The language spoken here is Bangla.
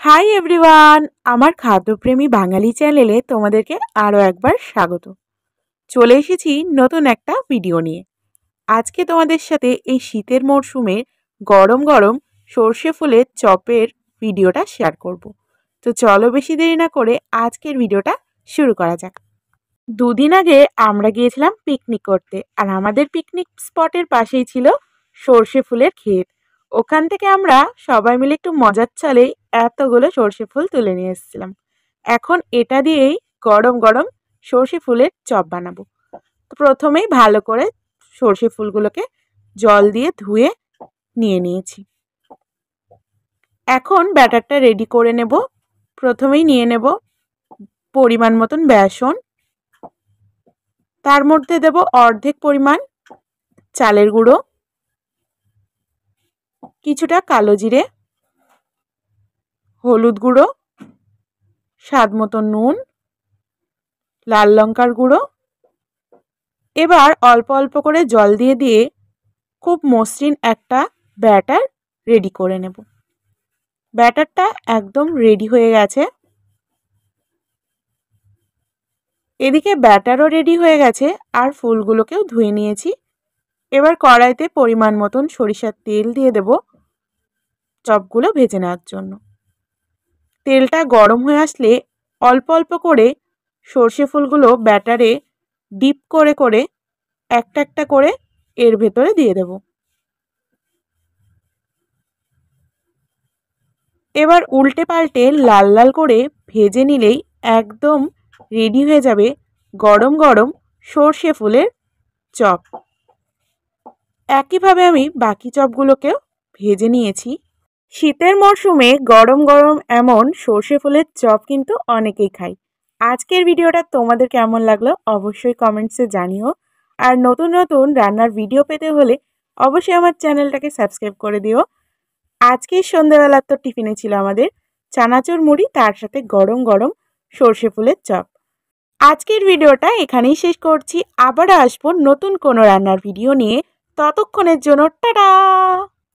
হাই এভরিওয়ান, আমার খাদ্যপ্রেমী বাঙালি চ্যানেলে তোমাদেরকে আরও একবার স্বাগত। চলে এসেছি নতুন একটা ভিডিও নিয়ে। আজকে তোমাদের সাথে এই শীতের মরশুমে গরম গরম সর্ষে ফুলের চপের ভিডিওটা শেয়ার করব। তো চলো বেশি দেরি না করে আজকের ভিডিওটা শুরু করা যাক। দুদিন আগে আমরা গিয়েছিলাম পিকনিক করতে, আর আমাদের পিকনিক স্পটের পাশেই ছিল সর্ষে ফুলের ক্ষেত। ওখান থেকে আমরা সবাই মিলে একটু মজার ছলেই এতগুলো সর্ষে ফুল তুলে নিয়ে এসেছিলাম। এখন এটা দিয়েই গরম গরম সর্ষে ফুলের চপ বানাবো। তো প্রথমেই ভালো করে সর্ষে ফুলগুলোকে জল দিয়ে ধুয়ে নিয়ে নিয়েছি। এখন ব্যাটারটা রেডি করে নেব। প্রথমেই নিয়ে নেব পরিমাণ মতন বেসন, তার মধ্যে দেব অর্ধেক পরিমাণ চালের গুঁড়ো, কিছুটা কালো জিরে, হলুদ গুঁড়ো, স্বাদ মতো নুন, লাল লঙ্কার গুঁড়ো। এবার অল্প অল্প করে জল দিয়ে দিয়ে খুব মসৃণ একটা ব্যাটার রেডি করে নেব। ব্যাটারটা একদম রেডি হয়ে গেছে। এদিকে ব্যাটারও রেডি হয়ে গেছে, আর ফুলগুলোকেও ধুয়ে নিয়েছি। এবার কড়াইতে পরিমাণ মতন সরিষার তেল দিয়ে দেব চপগুলো ভেজে নেওয়ার জন্য। তেলটা গরম হয়ে আসলে অল্প অল্প করে সর্ষে ফুলগুলো ব্যাটারে ডিপ করে করে একটা একটা করে এর ভেতরে দিয়ে দেব। এবার উল্টে পাল্টে লাল লাল করে ভেজে নিলেই একদম রেডি হয়ে যাবে গরম গরম সর্ষে ফুলের চপ। একইভাবে আমি বাকি চপগুলোকেও ভেজে নিয়েছি। শীতের মরশুমে গরম গরম এমন সর্ষে ফুলের চপ কিন্তু অনেকেই খায়। আজকের ভিডিওটা তোমাদের কেমন লাগলো অবশ্যই কমেন্টসে জানিও। আর নতুন নতুন রান্নার ভিডিও পেতে হলে অবশ্যই আমার চ্যানেলটাকে সাবস্ক্রাইব করে দিও। আজকের সন্ধ্যাবেলার তো টিফিনে ছিল আমাদের চানাচুর মুড়ি, তার সাথে গরম গরম সর্ষে ফুলের চপ। আজকের ভিডিওটা এখানেই শেষ করছি। আবারও আসবো নতুন কোনো রান্নার ভিডিও নিয়ে। ততক্ষণের জন্য টাটা।